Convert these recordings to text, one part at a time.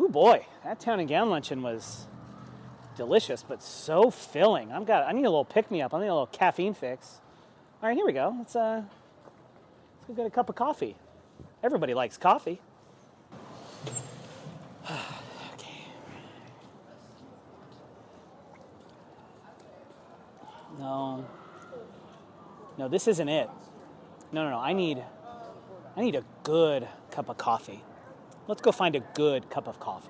Ooh boy, that town and gown luncheon was delicious, but so filling. I need a little pick-me-up. I need a little caffeine fix. All right, here we go. Let's go get a cup of coffee. Everybody likes coffee. Okay. No, this isn't it. No. I need a good cup of coffee. Let's go find a good cup of coffee.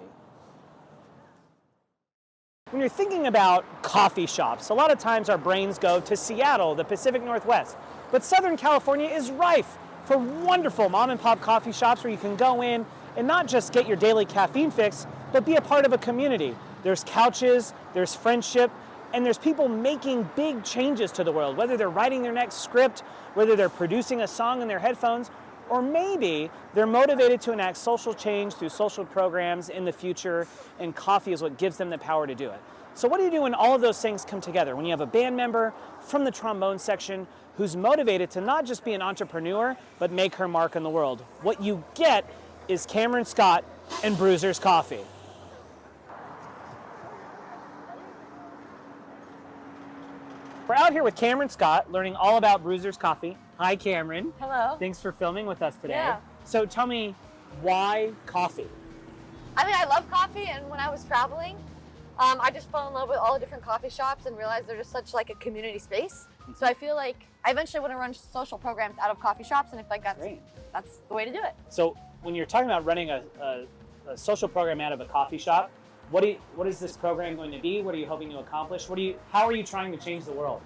When you're thinking about coffee shops, a lot of times our brains go to Seattle, the Pacific Northwest. But Southern California is rife for wonderful mom and pop coffee shops where you can go in and not just get your daily caffeine fix, but be a part of a community. There's couches, there's friendship, and there's people making big changes to the world, whether they're writing their next script, whether they're producing a song in their headphones, or maybe they're motivated to enact social change through social programs in the future, and coffee is what gives them the power to do it. So what do you do when all of those things come together? When you have a band member from the trombone section who's motivated to not just be an entrepreneur, but make her mark in the world. What you get is Kamryn Scott and Bruiser's coffee. We're out here with Kamryn Scott, learning all about Bruiser's coffee. Hi, Kamryn. Hello. Thanks for filming with us today. Yeah. So tell me, why coffee? I mean, I love coffee, and when I was traveling, I just fell in love with all the different coffee shops and realized they're just such like a community space. So I feel like I eventually want to run social programs out of coffee shops, and I feel like that's the way to do it. So when you're talking about running a social program out of a coffee shop, what is this program going to be? What are you hoping to accomplish? How are you trying to change the world?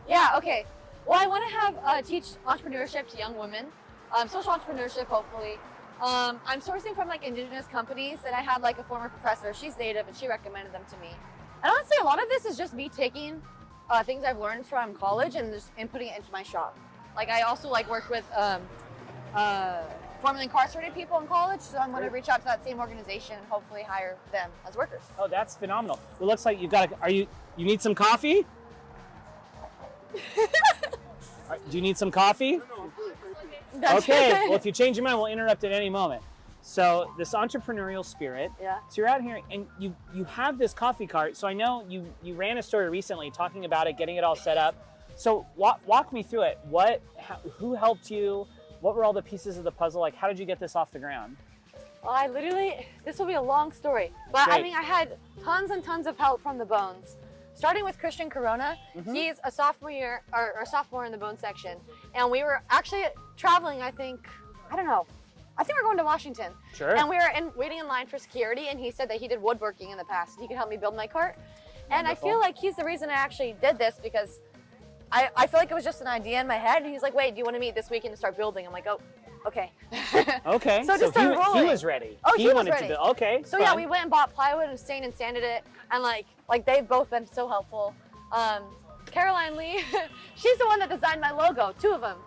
Yeah, okay. Well, I want to have teach entrepreneurship to young women, social entrepreneurship, hopefully. I'm sourcing from like indigenous companies, and I had like a former professor. She's native, and she recommended them to me. And honestly, a lot of this is just me taking things I've learned from college and just inputting it into my shop. Like I also like worked with formerly incarcerated people in college, so I'm going to reach out to that same organization and hopefully hire them as workers. Oh, that's phenomenal. It looks like you've got you need some coffee? Do you need some coffee? Okay, well, if you change your mind, we'll interrupt at any moment. So this entrepreneurial spirit. Yeah. So you're out here and you have this coffee cart. So I know you ran a story recently talking about it, getting it all set up. So walk me through it. Who helped you? What were all the pieces of the puzzle? Like, how did you get this off the ground? Well, this will be a long story, but Great. I mean, I had tons and tons of help from the Bones. Starting with Christian Corona, he's a sophomore in the Bone section, and we were actually traveling. I think we were going to Washington. Sure. And we were waiting in line for security, and he said that he did woodworking in the past. He could help me build my cart, and I feel like he's the reason I actually did this because I feel like it was just an idea in my head, and he's like, "Wait, do you want to meet this weekend to start building?" I'm like, "Oh, okay." Okay. So just started rolling. He was ready. Oh, he was wanted ready. to build. Okay. So yeah, we went and bought plywood and stained and sanded it, and like they've both been so helpful. Caroline Lee, she's the one that designed my logo, 2 of them.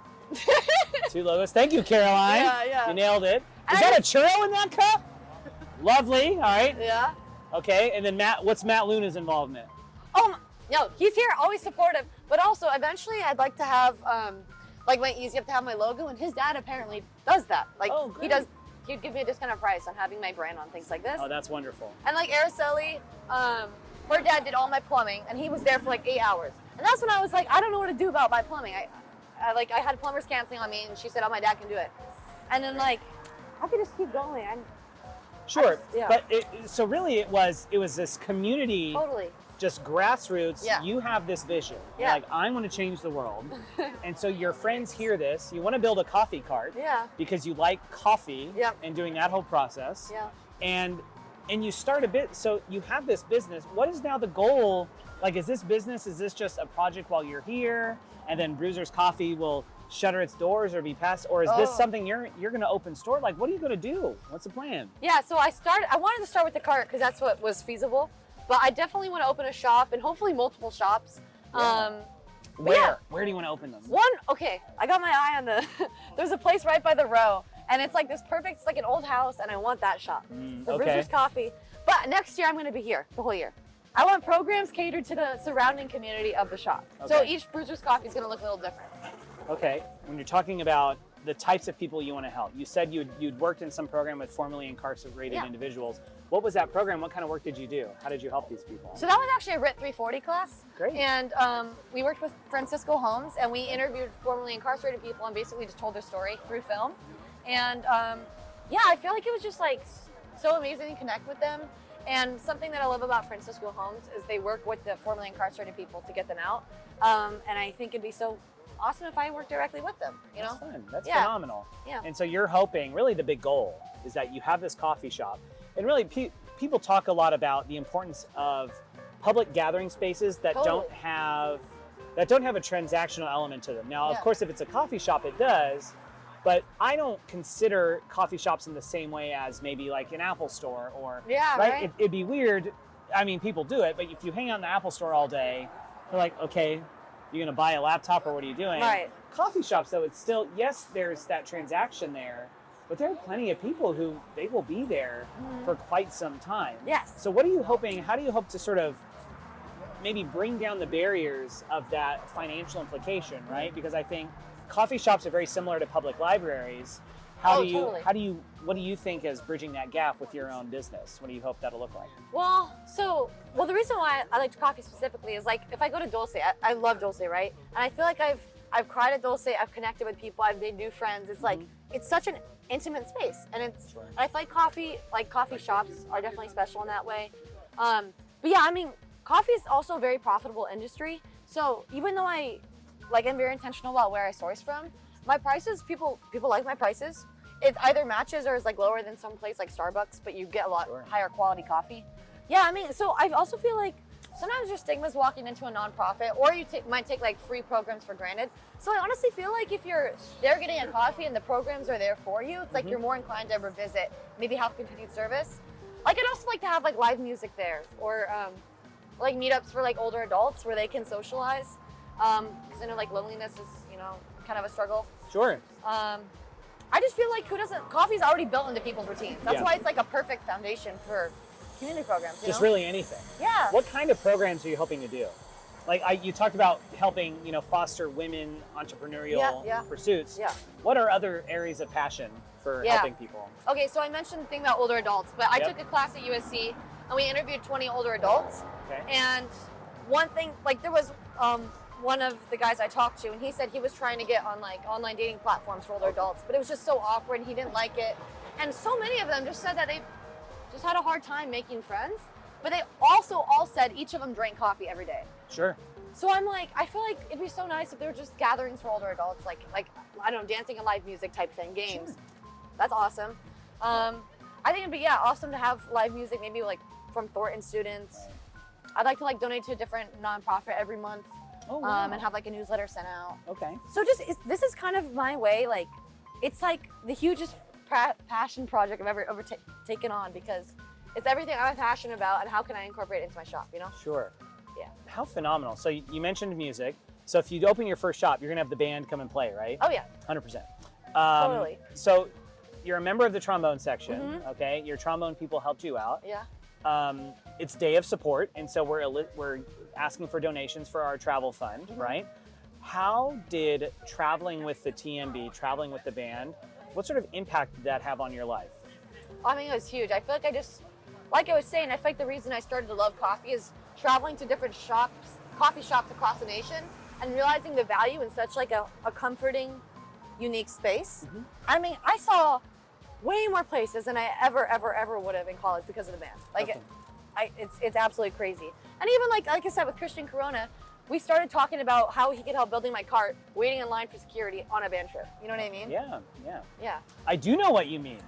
2 logos. Thank you, Caroline. Yeah. You nailed it. And Is that a churro in that cup? Lovely. All right. Yeah. Okay. And then what's Matt Luna's involvement? Oh no, he's here, always supportive. But also, eventually, I'd like to have my easy up to have my logo, and his dad apparently does that. Like he'd give me a discounted price on having my brand on things like this. Oh, that's wonderful. And like Araceli, her dad did all my plumbing, and he was there for like 8 hours. And that's when I was like, I don't know what to do about my plumbing. I had plumbers canceling on me, and she said, "Oh, my dad can do it." And then I could just keep going. Sure, yeah. But so really it was this community. Totally. Just grassroots. Yeah. You have this vision. Yeah. Like, I want to change the world. And so your friends hear this. You want to build a coffee cart. Yeah. Because you like coffee. Yep. And doing that whole process. Yeah. And you start a bit. So you have this business. What is now the goal? Like, is this just a project while you're here, and then Bruiser's Coffee will shutter its doors or be passed, or is this something you're going to open store? Like, what are you going to do? What's the plan? Yeah. So I wanted to start with the cart because that's what was feasible. But I definitely want to open a shop, and hopefully multiple shops. Yeah. Where do you want to open them? I got my eye on there's a place right by the row, and it's like this perfect, it's like an old house, and I want that shop. The Bruiser's Coffee. But next year I'm going to be here the whole year. I want programs catered to the surrounding community of the shop. Okay. So each Bruiser's Coffee is going to look a little different. Okay, when you're talking about the types of people you want to help. You said you'd worked in some program with formerly incarcerated individuals. What was that program? What kind of work did you do? How did you help these people? So that was actually a RIT 340 class. Great. And we worked with Francisco Holmes, and we interviewed formerly incarcerated people and basically just told their story through film. And yeah, I feel like it was just like so amazing to connect with them. And something that I love about Francisco Holmes is they work with the formerly incarcerated people to get them out. And I think it'd be so awesome if I worked directly with them, you know? That's fun. That's phenomenal. Yeah. And so you're hoping, really the big goal is that you have this coffee shop. And really people talk a lot about the importance of public gathering spaces that don't have a transactional element to them. Now, of course, if it's a coffee shop, it does. But I don't consider coffee shops in the same way as maybe like an Apple store or, right? It'd be weird. I mean, people do it, but if you hang out in the Apple store all day, they're like, okay, you're gonna buy a laptop or what are you doing? Right. Coffee shops though, it's still, yes, there's that transaction there, but there are plenty of people who they will be there for quite some time. Yes. So what are you hoping, how do you hope to sort of maybe bring down the barriers of that financial implication, right? Because I think coffee shops are very similar to public libraries. What do you think is bridging that gap with your own business? What do you hope that'll look like? Well, the reason why I liked coffee specifically is like, if I go to Dulce, I love Dulce, right? And I feel like I've cried at Dulce, I've connected with people, I've made new friends. It's like, it's such an intimate space. And it's, and I feel like coffee shops are definitely special in that way. But yeah, I mean, coffee is also a very profitable industry. So even though I'm very intentional about where I source from, my prices, people like my prices. It either matches or is like lower than some place like Starbucks, but you get a lot higher quality coffee. Yeah, I mean, so I also feel like sometimes there's stigmas walking into a nonprofit, or you might take like free programs for granted. So I honestly feel like if you're there getting a coffee and the programs are there for you, it's like you're more inclined to ever visit, maybe have continued service. Like I'd also like to have like live music there, or like meetups for like older adults where they can socialize. Because I know like loneliness is, kind of a struggle. Sure. I just feel like coffee's already built into people's routines. That's why it's like a perfect foundation for community programs. Just really anything. Yeah. What kind of programs are you hoping to do? Like you talked about helping, foster women entrepreneurial pursuits. Yeah. What are other areas of passion for helping people? Okay, so I mentioned the thing about older adults, but I took a class at USC and we interviewed 20 older adults. Okay. And one thing, like there was one of the guys I talked to, and he said he was trying to get on like online dating platforms for older adults, but it was just so awkward and he didn't like it. And so many of them just said that they just had a hard time making friends, but they also all said each of them drank coffee every day. Sure. So I'm like, I feel like it'd be so nice if there were just gatherings for older adults, like I don't know, dancing and live music type thing, games. Sure. That's awesome. I think it'd be awesome to have live music, maybe like from Thornton students. I'd like to like donate to a different nonprofit every month. Oh, wow. And have like a newsletter sent out. Okay. So this is kind of my way, like, it's like the hugest passion project I've ever taken on, because it's everything I'm passionate about and how can I incorporate it into my shop, Sure. Yeah. How phenomenal. So you mentioned music. So if you open your first shop, you're gonna have the band come and play, right? Oh yeah. 100%. Totally. So you're a member of the trombone section, okay? Your trombone people helped you out. Yeah. It's Day of Support, and so we're asking for donations for our travel fund, right? How did traveling with the TMB, traveling with the band, what sort of impact did that have on your life? I mean, it was huge. I feel like like I was saying, I feel like the reason I started to love coffee is traveling to different coffee shops across the nation, and realizing the value in such like a comforting, unique space. I mean, I saw way more places than I ever would have in college because of the band. Like, it's absolutely crazy. And even like I said with Christian Corona, we started talking about how he could help building my cart, waiting in line for security on a band trip. You know what I mean? Yeah. I do know what you mean.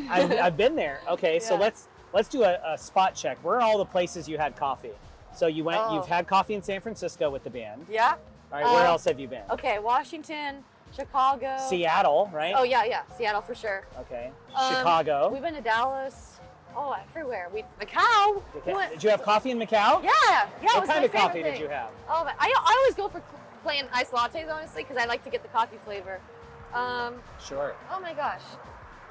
I've been there. Okay, so let's do a spot check. Where are all the places you had coffee? So you've had coffee in San Francisco with the band. Yeah. All right, where else have you been? Okay, Washington, Chicago. Seattle, right? Oh yeah, Seattle for sure. Okay. Chicago. We've been to Dallas. Oh, everywhere. Macau. Did you have coffee in Macau? Yeah. What kind of coffee did you have? Oh, I always go for plain iced lattes, honestly, because I like to get the coffee flavor. Sure. Oh my gosh,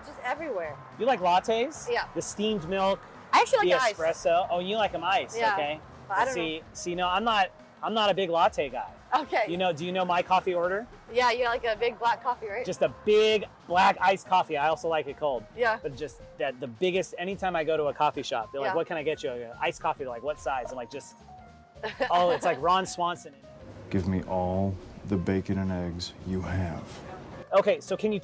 just everywhere. You like lattes? Yeah. The steamed milk. I actually like the espresso. Oh, you like them iced? Yeah. Okay. I don't know. See, no, I'm not. I'm not a big latte guy. Okay. Do you know my coffee order? Yeah, you like a big black coffee, right? Just a big black iced coffee. I also like it cold. Yeah. But just that the biggest, anytime I go to a coffee shop, they're like, Yeah. what can I get you? I go, iced coffee. They're like, what size? I'm like, just, oh, it's like Ron Swanson. Give me all the bacon and eggs you have. Okay, so can you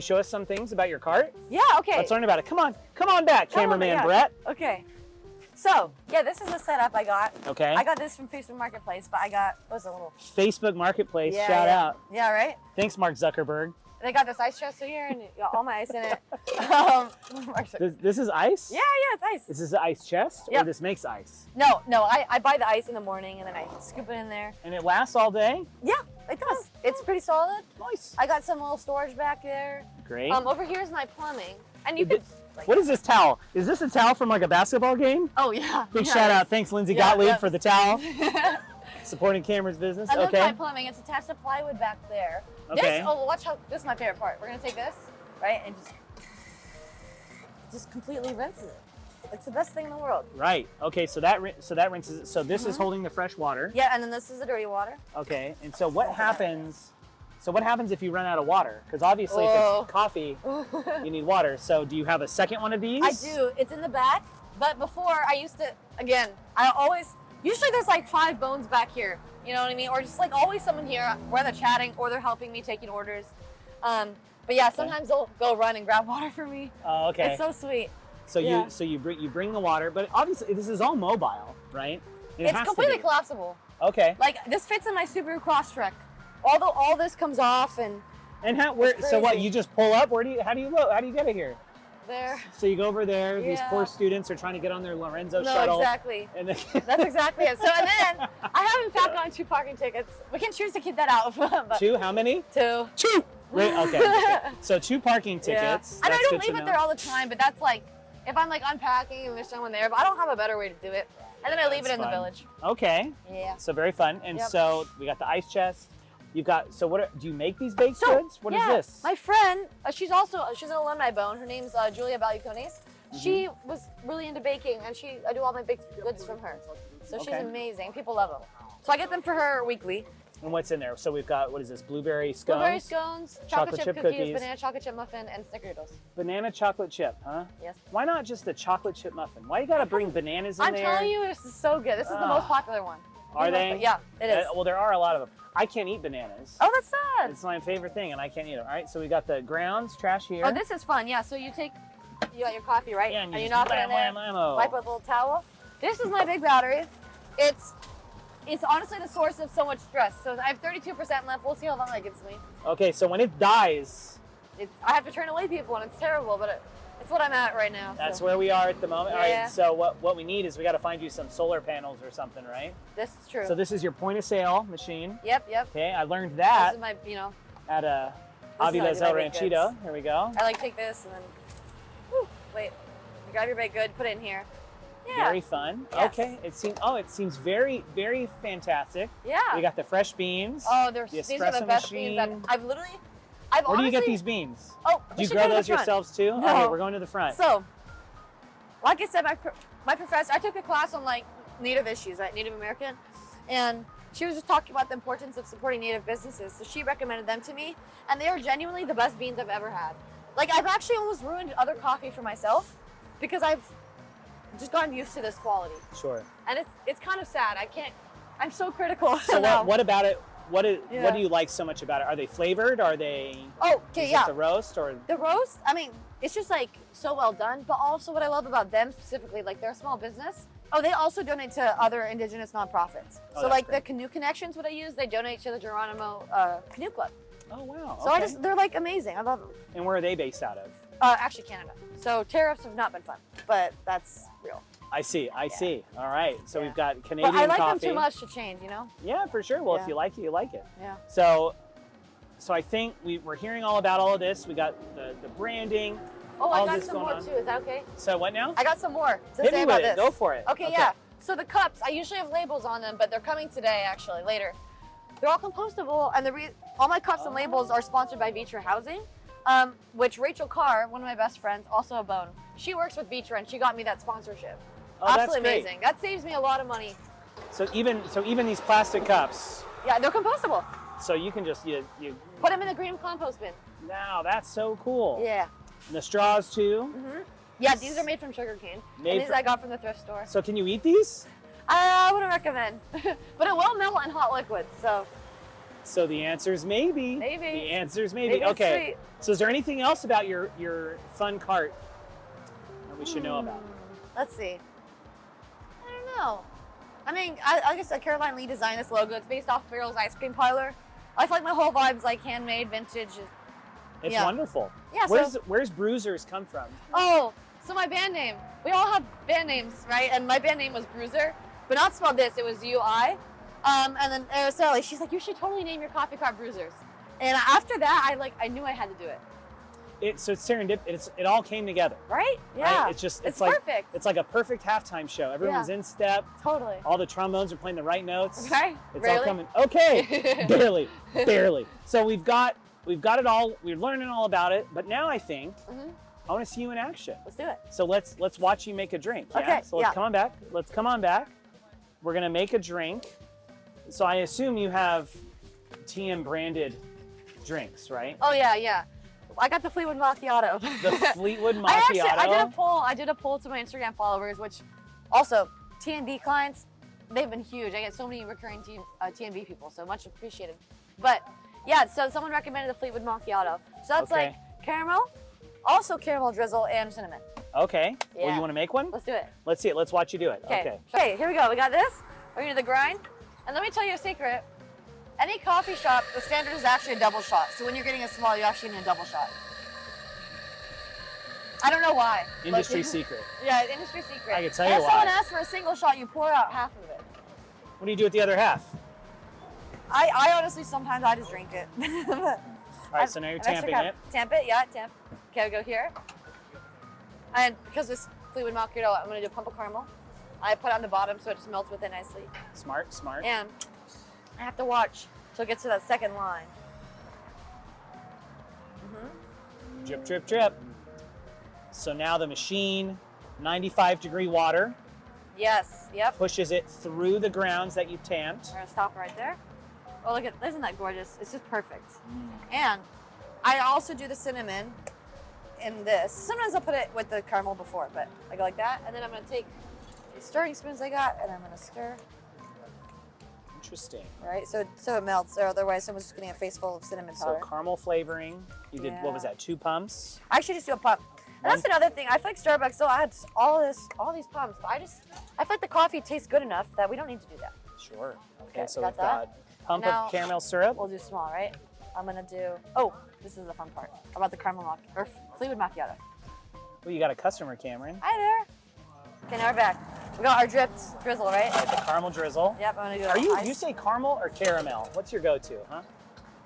show us some things about your cart? Yeah, okay. Let's learn about it. Come on back, cameraman yeah. Brett. Okay. So, yeah, this is the setup I got. Okay. I got this from Facebook Marketplace, but I got, what was it, a little... Facebook Marketplace, Yeah, shout yeah. out. Yeah, right? Thanks, Mark Zuckerberg. And I got this ice chest here, and it got all my ice in it. This is ice? Yeah, it's ice. This is the ice chest, or Yep. this makes ice? No, I buy the ice in the morning, and then I scoop it in there. And it lasts all day? Yeah, it does. It's pretty solid. Nice. I got some little storage back there. Great. Over here is my plumbing. And you could... What is this towel? Is this a towel from like a basketball game? Oh, yeah. Big yeah. shout out. Thanks, Lindsay Yeah, Gottlieb, yeah. for the towel. Supporting Kamryn's business. I love Okay. my plumbing. It's attached to plywood back there. Okay. Watch how, this is my favorite part. We're gonna take this, right, and just completely rinse it. It's the best thing in the world. Right. Okay. So that rinses it. So this is holding the fresh water. Yeah, and then this is the dirty water. Okay. And so what happens? So what happens if you run out of water? Because obviously, if Oh. it's coffee, you need water. So do you have a second one of these? I do. It's in the back. But before, I used to, again, usually there's like 5 bones back here. You know what I mean? Or just like always someone here where they're chatting or they're helping me taking orders. But yeah, sometimes they'll go run and grab water for me. Oh, okay. It's so sweet. So yeah. you bring the water, but obviously this is all mobile, right? And it It's has to completely be. collapsible. Okay. Like this fits in my Subaru Crosstrek. Although all this comes off and And It's so what? crazy. You just pull up? How do you get it here? there. So you go over there. These Yeah. poor students are trying to get on their Lorenzo No, shuttle. exactly. And then, That's exactly it. So and then I have in fact gotten 2 parking tickets. We can choose to keep that out. But 2? How many? 2. 2. Right, okay. So 2 parking tickets. And I That's don't good to leave it know. there all the time, but that's like if I'm like unpacking and there's someone there, but I don't have a better way to do it. And then I leave it That's in the fun. village. Okay. Yeah. So very fun. And Yep. so we got the ice chest. You've got, so do you make these baked So, goods? What is yeah, this? My friend, she's an alumni bone. Her name's Julia Balcones. Mm-hmm. She was really into baking, and I do all my baked goods from her. So she's Okay. amazing. People love them. So I get them for her weekly. And what's in there? So we've got, what is this? Blueberry scones? Blueberry scones, chocolate chip cookies, banana chocolate chip muffin, and snickerdoodles. Banana chocolate chip, huh? Yes. Why not just the chocolate chip muffin? Why you gotta bring bananas in I'm there? telling you, this is so good. This is the most popular one. Are they? Yeah, it is. Well, there are a lot of them. I can't eat bananas. Oh, that's sad. It's my favorite thing, and I can't eat them. All right, so we got the grounds, trash here. Oh, this is fun. Yeah, so you got your coffee, right? Yeah, and you you just knock it in wham, there, wham, whammo. wipe with a little towel. This is my big battery. It's honestly the source of so much stress. So I have 32% left. We'll see how long that gets me. Okay, so when it dies, I have to turn away people, and it's terrible, but it's what I'm at right now. that's so. where we are at the moment. All Yeah. right, so what we need is we got to find you some solar panels or something, right? This is true. So this is your point of sale machine. Yep. Okay, I learned This that is my, at This is Avila's how I El do my baked Ranchito. goods. Here we go. I like take this and then, wait, you grab your baked good, put it in here. Yeah. Very fun. Yes. Okay, it seems very, very fantastic. Yeah. We got the fresh beans. Oh, the these are espresso the best beans machine. I've Where do you get honestly- these beans? Oh, Do we you should grow go to the those front. yourselves too? No. Okay, we're going to the front. So, like I said, my professor, I took a class on like Native issues, right? Native American, and she was just talking about the importance of supporting Native businesses. So she recommended them to me, and they are genuinely the best beans I've ever had. Like I've actually almost ruined other coffee for myself because I've just gotten used to this quality, Sure. and it's kind of sad. I'm so critical. So now. what about it? What do Yeah. you like so much about it? Are they flavored? Are they? Oh, okay, is yeah. it the roast or? The roast, I mean, it's just like so well done, but also what I love about them specifically, like they're a small business. Oh, they also donate to other indigenous nonprofits. Oh, So that's like great. the Canoe Connections, what I use, they donate to the Geronimo Canoe Club. Oh wow. So okay. they're like amazing. I love them. And where are they based out of? Actually Canada. So tariffs have not been fun, but that's real. I see. I see. All right. So Yeah. we've got Canadian But I like coffee. them too much to change, you know? Yeah, for sure. Well, if Yeah. you like it, you like it. Yeah. So I think we're hearing all about all of this. We got the branding. Oh, all I got this some going more on. too. Is that okay? So what now? I got some more to Hit say me about with it. this. Go for it. Okay, yeah. So the cups, I usually have labels on them, but they're coming today, actually, later. They're all compostable, and all my cups and labels are sponsored by Beecher Housing, which Rachel Carr, one of my best friends, also a bone. She works with Beecher, and she got me that sponsorship. Oh, that's Absolutely great. amazing. That saves me a lot of money. So even these plastic cups, Yeah, they're compostable. so you can just you Put them in the green compost bin. now that's so cool. Yeah. And the straws too. Yeah, these are made from sugar cane. Made And these from- I got from the thrift store. So can you eat these? I wouldn't recommend. But it will melt in hot liquid, so So the answer is maybe. Maybe. The answer is maybe. Maybe it's Okay. sweet. So is there anything else about your fun cart that we should know about? let's see. I don't know. I mean, I guess Caroline Lee designed this logo. It's based off Farrell's ice cream parlor. I feel like my whole vibe's like handmade, vintage. It's Yeah. wonderful. Yeah, Where's Bruisers come from? Oh, so my band name. We all have band names, right? And my band name was Bruiser, but not spelled this. It was UI. And then Sarah, she's like, you should totally name your coffee cart Bruisers. And after that, I knew I had to do it. So it's serendipity. It all came together. Right? Yeah. Right? It's like perfect. It's like a perfect halftime show. Everyone's in step. Totally. All the trombones are playing the right notes. Okay. It's all Really? coming. Okay. barely. So we've got it all. We're learning all about it. But now I think I want to see you in action. Let's do it. So let's watch you make a drink. Yeah? Okay, So let's yeah. come on back. Let's come on back. We're gonna make a drink. So I assume you have TM branded drinks, right? Oh yeah. I got the Fleetwood Macchiato. The Fleetwood Macchiato. I did a poll to my Instagram followers, which also TNB clients, they've been huge. I get so many recurring TNB people, so much appreciated. But yeah, so someone recommended the Fleetwood Macchiato. So that's Okay. like caramel, also caramel drizzle and cinnamon. Okay. Well, Yeah. you want to make one? Let's do it. Let's see it. Let's watch you do it. Okay. Okay, here we go. We got this. We're gonna do the grind. And let me tell you a secret. Any coffee shop, the standard is actually a double shot. So when you're getting a small, you're actually getting a double shot. I don't know why. but- Industry secret. Yeah, industry secret. I can tell you and if someone why. asks for a single shot, you pour out half of it. What do you do with the other half? I honestly, sometimes I just drink it. All right, so now you're tamping it. Tamp it, yeah, tamp. Okay, I'll go here. And because this Fleetwood Macchiato, I'm gonna do a pump of caramel. I put it on the bottom so it just melts with it nicely. Smart. And I have to watch till it gets to that second line. Drip, drip, drip. So now the machine, 95-degree water, Yes, yep. pushes it through the grounds that you tamped. We're gonna stop right there. Oh, look at, isn't that gorgeous? It's just perfect. Mm. And I also do the cinnamon in this. Sometimes I'll put it with the caramel before, but I go like that. And then I'm gonna take the stirring spoons I got and I'm gonna stir, Interesting. right? So it melts, or otherwise someone's just getting a face full of cinnamon So powder. caramel flavoring. You did, what was Yeah. that, 2 pumps? I actually just do a pump. And that's another thing. I feel like Starbucks still adds all these pumps, but I feel like the coffee tastes good enough that we don't need to do that. Sure. Okay, Okay, so got we've got pump Now- of caramel syrup. We'll do small, right? I'm gonna do, oh, this is the fun part about the caramel or Fleetwood Macchiato. Well, you got a customer, Kamryn. Hi there. Okay, now we're back. We got our dripped drizzle, right? The caramel drizzle. Yep, I'm gonna do Are you ice. you say caramel or caramel? What's your go-to, huh?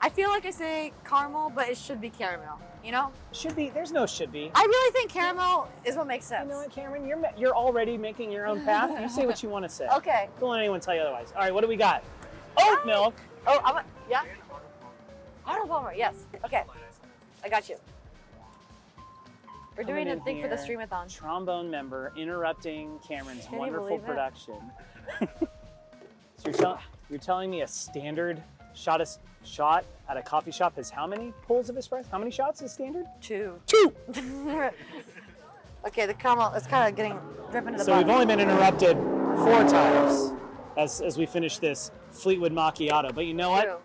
I feel like I say caramel, but it should be caramel, you know? Should be. There's no should be. I really think caramel is what makes You sense. know what, Kamryn? You're already making your own path. You say what you want to say. Okay. Don't let anyone tell you otherwise. All right, what do we got? Oat milk. Oh, yeah? Arnold Palmer, yes. Okay, I got you. We're doing Coming a in thing for the here, Streamathon. Trombone member interrupting Kamryn's Can you wonderful believe it? production. So you're telling me a standard shot at a coffee shop has how many pulls of espresso? How many shots is standard? 2. 2. Okay, the caramel is kind of getting dripping to the So we've bottom. only been interrupted 4 times as we finish this Fleetwood Macchiato. But you know what? True.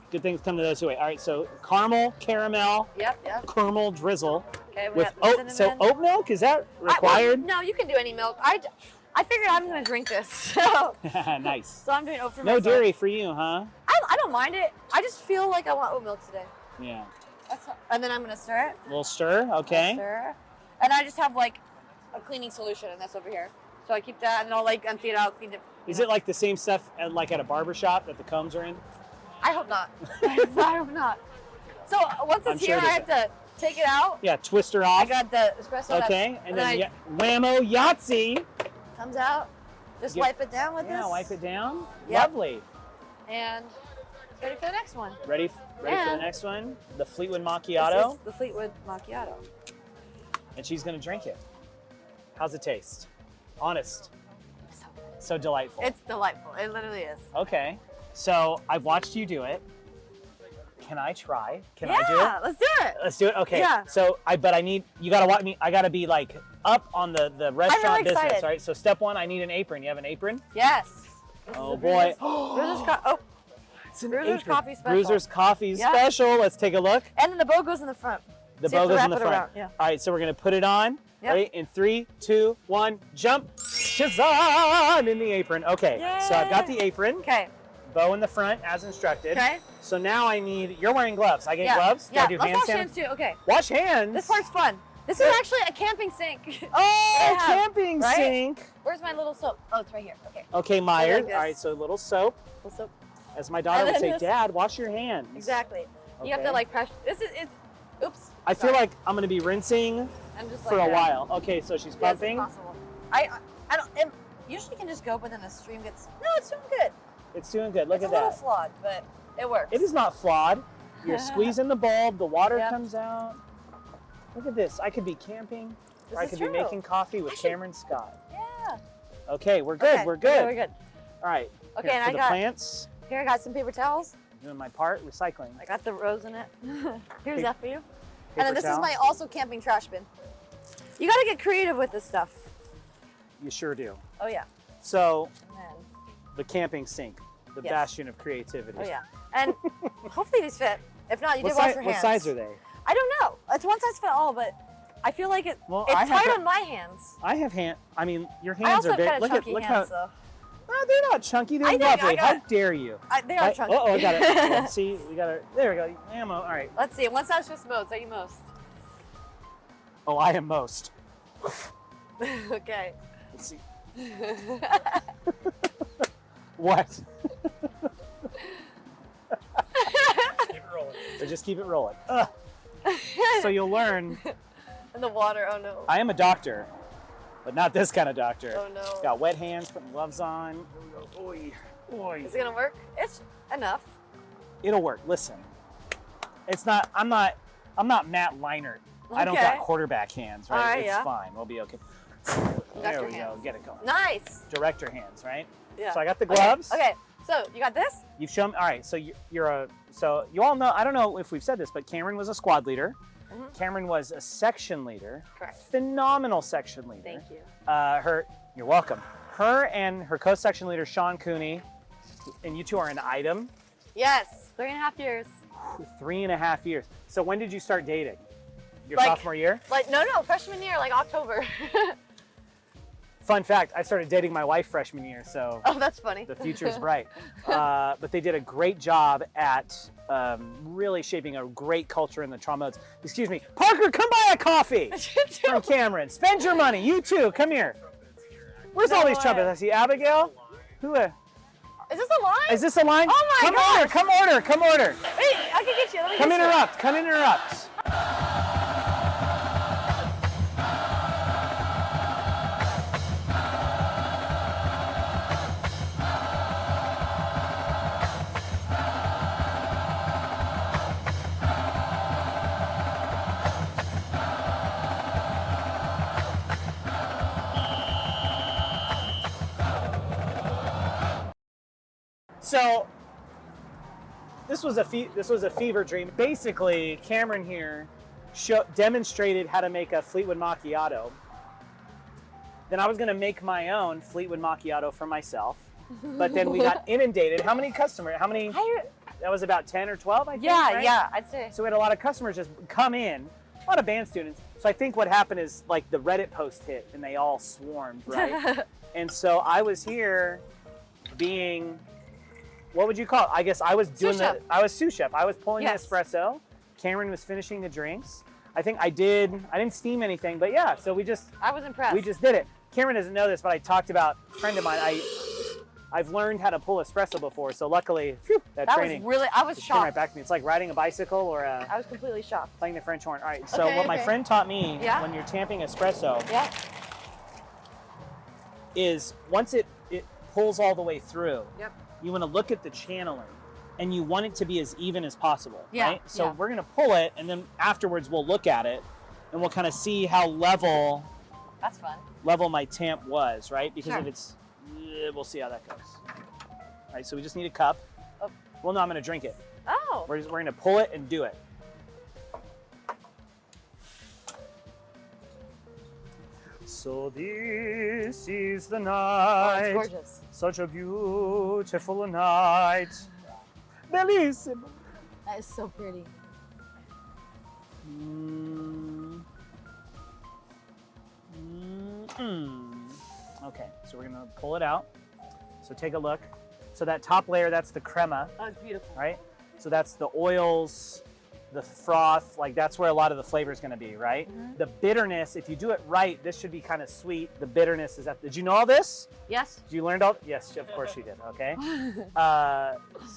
Good things come to those who wait. All right, so caramel, caramel, Yep. caramel drizzle Okay, we with got the oat. So cinnamon. oat milk, is that required? No, you can do any milk. I figured I'm gonna drink this, so Nice. I'm doing oat for No myself. dairy for you, huh? I don't mind it. I just feel like I want oat milk today. Yeah. And then I'm gonna stir it. A little stir, okay. Stir. And I just have like a cleaning solution, and that's over here. So I keep that, and I'll like empty it out, clean it. Is it like the same stuff like at a barber shop that the combs are in? I hope not. I hope not. So once I'm it's sure here, it I have to take it out. Yeah, twist her I off. got the espresso. Okay, and then I whammo Yahtzee. comes out. Just Get- wipe it down with Yeah, this. wipe it down. Yep. Lovely. And ready for the next one. Ready for the And- next one? The Fleetwood This Macchiato. is the Fleetwood Macchiato. And she's gonna drink it. How's it taste? Honest. So good. so delightful. It's delightful. It literally is. Okay. So I've watched you do it. Can I try? Can I do it? Yeah, let's do it. Let's do it. Okay. Yeah. So you gotta watch me. I gotta be like up on the restaurant business. excited. All right. So step one, I need an apron. You have an apron? Yes. Oh boy. It's an Bruiser's apron. coffee special. Bruiser's coffee Yeah. special. Let's take a look. And then the bow goes in the front. The So you bow have to goes in the wrap it front. around, yeah. All right. So we're gonna put it on. Yep. Ready? In 3, 2, 1, jump. Shazam! In the apron. Okay. So I've got the apron. Okay. Bow in the front as instructed. Okay. So now I need. You're wearing gloves. I get gloves. Yeah. Do I do Let's hand wash sanitizer? hands too. Okay. Wash hands. This part's fun. This is actually a camping sink. Oh, Yeah. camping Right? sink. Where's my little soap? Oh, it's right here. Okay. Okay, Meyer. like this. All right, so a little soap. Little soap. As my daughter And would then say, this- Dad, wash your hands. Exactly. You have Okay. to like press. Oops. I feel Sorry. like I'm going to be rinsing I'm just for like a that. while. Okay, so she's Yes, pumping. possible. I don't. It usually can just go, but then the stream gets. No, it's doing good. It's doing good. Look It's at a little that. flawed, but it works. It is not flawed. You're squeezing the bulb, the water Yep. comes out. Look at this. I could be camping, This or I is could true. be making coffee with Kamryn Scott. Yeah. Okay, we're good. Okay, We're good. Okay, we're good. All right. Okay, Here, and for I the got plants, here. I got some paper towels. doing my part, recycling. I got the rose in it. Here's Pa- that for you. Paper And then this towel. is my also camping trash bin. You got to get creative with this stuff. You sure do. Oh yeah. So And then, the camping sink, the Yes. bastion of creativity. oh yeah. And hopefully these fit. If not, you What, did wash size, your what hands. size are they? I don't know. It's one size fit all, but I feel like it's I have tight a- on my hands. I have hand. I mean, your I hands also are have big. kind of Look chunky look hands, how. so No, they're not chunky. They're I think I lovely. How got- dare you? they are chunky. Oh, I got it. Yeah, see, we got it. There we go. Ammo. All right. Let's see. One size fits most. Are you most? Oh, I am most. Okay. Let's see. What? Keep it rolling. So just keep it rolling. Ugh. So you'll learn. In the water. Oh no. I am a doctor, but not this kind of doctor. Oh no. Got wet hands, putting gloves on. Here we go. Oy, oy. Is it gonna work? It's enough. It'll work. Listen, it's not. I'm not Matt Leinart. I don't got Okay. quarterback hands, right? All right, It's yeah. fine. We'll be okay. There Doctor we go. hands. Get it going. Nice. Director hands, right? Yeah. So I got the gloves. Okay. So you got this? You've shown. All right. So so you all know. I don't know if we've said this, but Kamryn was a squad leader. Mhm. Kamryn was a section leader. Correct. Phenomenal section leader. Thank you. You're welcome. Her and her co-section leader Sean Cooney, and you two are an item. Yes. 3.5 years. 3.5 years. So when did you start dating? Your Like- sophomore year? Like no, freshman year, like October. Fun fact, I started dating my wife freshman year, so Oh, that's funny. the future's bright. But they did a great job at really shaping a great culture in the trombones. Excuse me, Parker, come buy a coffee from Kamryn. Spend your money. You too, come here. Where's all No these way. trumpets? I see Abigail. Who? Is this a line? Is this a line? Oh my come gosh. order, come order, come order. Wait, I can get you. Let me Come get you. interrupt, come interrupt. So this was a fever dream. Basically, Kamryn here demonstrated how to make a Fleetwood macchiato. Then I was going to make my own Fleetwood macchiato for myself, but then we got inundated. How many customers? That was about 10 or 12, I think. Yeah, right? yeah, I'd say. So we had a lot of customers just come in, a lot of band students. So I think what happened is like the Reddit post hit and they all swarmed, right? And so I was here being, what would you call it? I guess I was doing I was sous chef. I was pulling Yes. the espresso. Kamryn was finishing the drinks. I think I didn't steam anything, but yeah, so we just impressed. did it. Kamryn doesn't know this, but I talked about a friend of mine. I've learned how to pull espresso before, so luckily, phew, that training I was just came right shocked. back to me. It's like riding a bicycle or I was completely shocked. playing the French horn. All right, so Okay, what my okay. friend taught me Yeah. when you're tamping espresso Yeah. is once it pulls all the way through, Yep. you want to look at the channeling and you want it to be as even as possible, Yeah, right? So yeah. we're going to pull it and then afterwards we'll look at it and we'll kind of see how level That's fun. my tamp was, right? Because Sure. if it's We'll see how that goes. All right, so we just need a cup. Oh. Well, no, I'm gonna drink it. Oh. We're gonna pull it and do it. So this is the Oh, night. it's gorgeous. Such a beautiful night. Bellissimo. That is so pretty. Okay, so we're gonna pull it out. So take a look. So that top layer, that's the crema, Oh, it's beautiful. right? So that's the oils, the froth, like that's where a lot of the flavor is gonna be, right? Mhm. The bitterness, if you do it right, this should be kind of sweet. The bitterness is at, did you know all this? Yes. Did you learn all? Yes, of course you did, okay.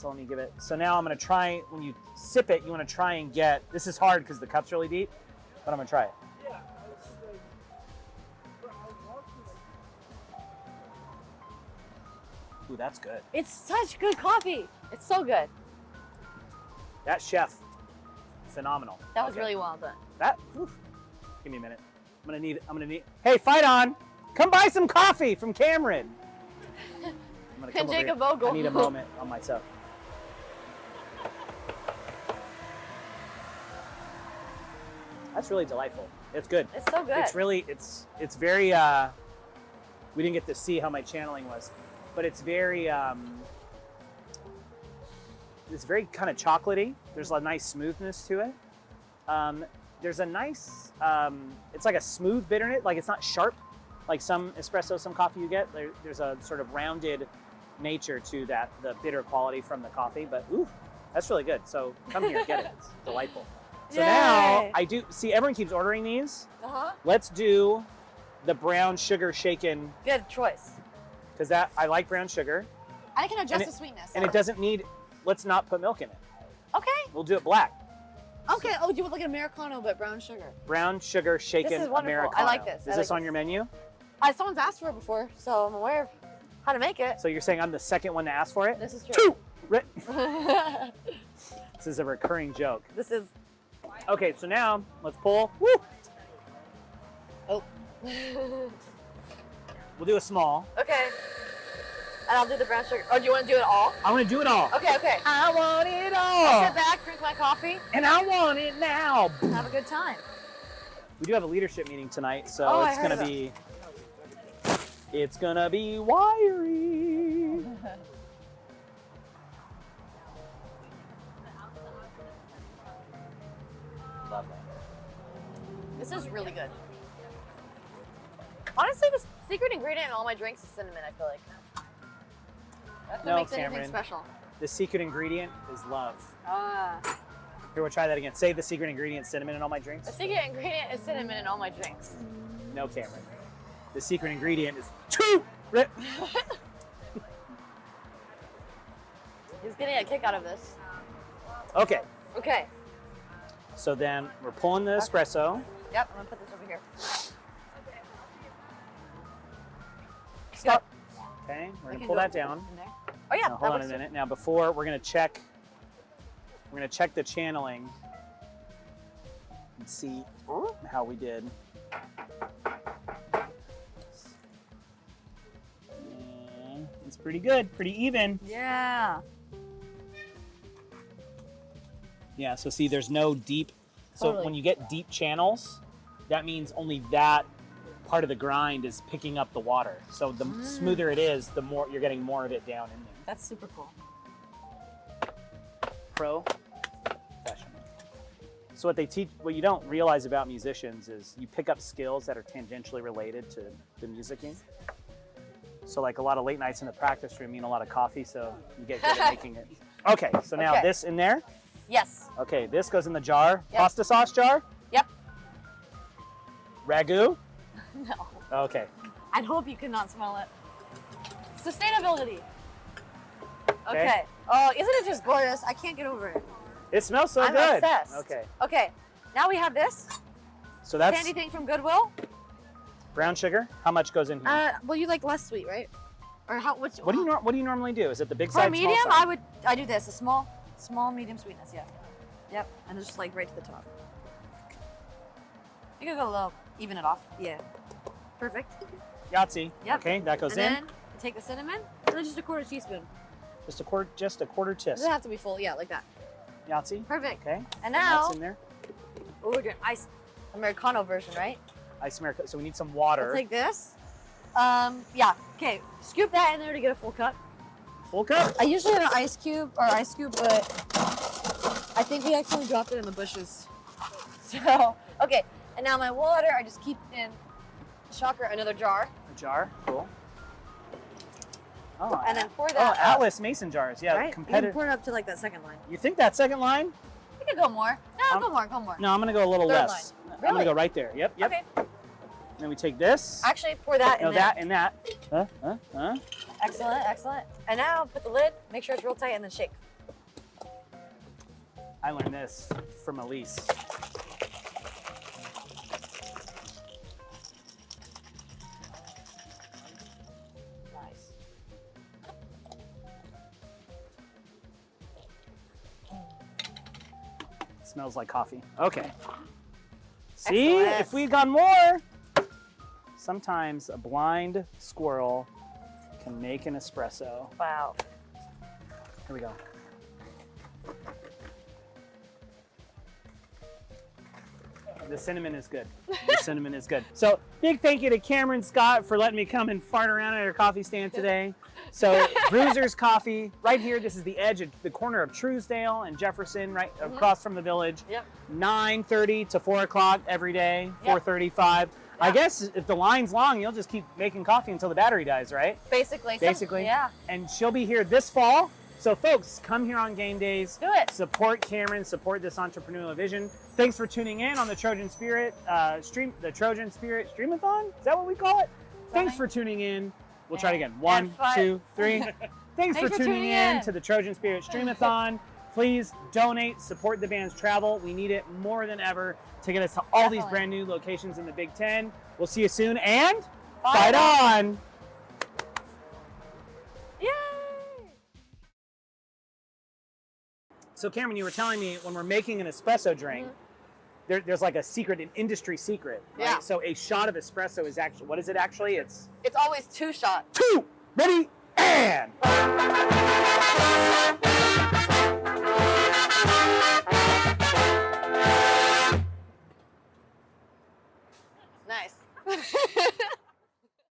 So let me give it, so now I'm gonna try, when you sip it, you wanna try and get, this is hard because the cup's really deep, but I'm gonna try it. Ooh, that's good. It's such good coffee. It's so good. That chef, phenomenal. That was Okay. really well done. That, oof. Give me a minute. I'm gonna need, hey, fight on. Come buy some coffee from Kamryn. I'm gonna come And over Jacob here. Vogel. I need a moment on myself. That's really delightful. It's good. It's so good. It's really, it's very, we didn't get to see how my channeling was, but it's very kind of chocolatey. There's a nice smoothness to it. There's a nice, it's like a smooth bitterness, like it's not sharp, like some espresso, some coffee you get. There's a sort of rounded nature to that, the bitter quality from the coffee, but ooh, that's really good. So come here, get it, it's delightful. So now Yay. I do, see everyone keeps ordering these. Uh-huh. Let's do the brown sugar shaken, Good choice. because that, I like brown sugar, I can adjust And the sweetness. and it doesn't need, let's not put milk in it. Okay. We'll do it black. Okay. Oh, do it like an Americano, but brown sugar. Brown sugar shaken This is wonderful. Americano. I like this. Is I like this on this. your menu? Someone's asked for it before, so I'm aware of how to make it. So you're saying I'm the second one to ask for it? This is true. Two! This is a recurring joke. This is. Okay, so now let's pull. Woo! Oh. We'll do a small. Okay. And I'll do the brown sugar. Oh, do you want to do it all? I want to do it all. Okay, okay. I want it I'll all. sit back, drink my coffee, And I want it now. and have a good time. We do have a leadership meeting tonight, so Oh, I it's heard gonna about be. It's gonna be wiry. Love that. This is really good. Honestly, the secret ingredient in all my drinks is cinnamon, I feel like. That's what No, makes anything Kamryn. special. The secret ingredient is love. Ah. Here, we'll try that again. Say the secret ingredient, cinnamon in all my The drinks. secret ingredient is cinnamon in all my drinks. No, Kamryn. The secret ingredient is two. Rip. He's getting a kick out of this. Okay, Okay. so then we're pulling the espresso. Yep, I'm gonna put this over here. Stop. Okay, we're I gonna can pull go that down. in there. Oh yeah, Now, hold that on a works. minute. Now, before we're gonna check the channeling and see how we did. Yeah, it's pretty good, pretty even. Yeah. Yeah. So see, there's no deep. So Totally. when you get deep channels, that means only that part of the grind is picking up the water. So the smoother it is, the more you're getting more of it down in there. That's super cool. Professional. So what they teach, what you don't realize about musicians is you pick up skills that are tangentially related to the musicking. So like a lot of late nights in the practice room mean a lot of coffee, so you get good at making it. Okay, so now Okay. this in there. Yes. Okay, this goes in the jar. Yep. Pasta sauce jar? Yep. Ragu? No. Okay. I'd hope you could not smell it. Sustainability. Okay. Okay. Oh, isn't it just gorgeous? I can't get over it. It smells so I'm good. obsessed. Okay. Okay. Now we have this So that's candy thing from Goodwill. brown sugar. How much goes in here? Well, you like less sweet, right? Or how? What what do you normally do? Is it the big For side, a medium, small side? I do this, a small, medium sweetness, yeah. Yep, and it's just like right to the top. You could go a little, even it off. Yeah. Perfect. Yahtzee. Yep. Okay, that goes and in. then take the cinnamon, and then just a quarter teaspoon. Just a quarter It tisk. doesn't have to be full. Yeah, like that. Yahtzee. Perfect. Okay. And now, That's in there. oh, we're doing ice Americano version, right? Ice America. So we need some water. We'll take this. Yeah. Okay. Scoop that in there to get a full cup. Full cup. I usually have an ice cube or ice scoop, but I think we accidentally dropped it in the bushes. So, okay. And now my water, I just keep in, shocker, another jar. A jar. Cool. Oh. And then pour that Oh, up. Atlas Mason jars. Yeah. Right? You can Competitive. pour it up to like that second line. You think that second line? You can go more. No, go more. No, I'm gonna go a little Third less. line. I'm gonna Really? go right there. Yep. Yep. Okay. Then we take this. Actually, pour that in No, there. that and that. Excellent, excellent. And now put the lid, make sure it's real tight, and then shake. I learned this from Elise. Nice. Smells like coffee. Okay. See, Excellent. if we'd gone more, sometimes a blind squirrel can make an espresso. Wow. Here we go. The cinnamon is good. The cinnamon is good. So big thank you to Kamryn Scott for letting me come and fart around at her coffee stand today. So Bruiser's Coffee, right here. This is the edge at the corner of Truesdale and Jefferson, right across from the village. Yep. 9:30 to 4 o'clock every day, Yep. 4:35. I Yep. guess if the line's long, you'll just keep making coffee until the battery dies, right? Basically. Basically. Yeah. And she'll be here this fall. So folks, come here on game days. Do it. Support Kamryn, support this entrepreneurial vision. Thanks for tuning in on the Trojan Spirit Trojan Spirit Streamathon. Is that what we call it? Thanks for tuning in. We'll try it again. 1, 2, 3. Thanks for tuning in to the Trojan Spirit Streamathon. Please donate, support the band's travel. We need it more than ever to get us to all these Definitely. brand new locations in the Big Ten. We'll see you soon and Fight fight on! Yay! So Kamryn, you were telling me when we're making an espresso drink, there's like a secret, an industry secret. Right? Yeah. So a shot of espresso is actually, what is it actually? It's It's always 2 shots. 2, ready, and.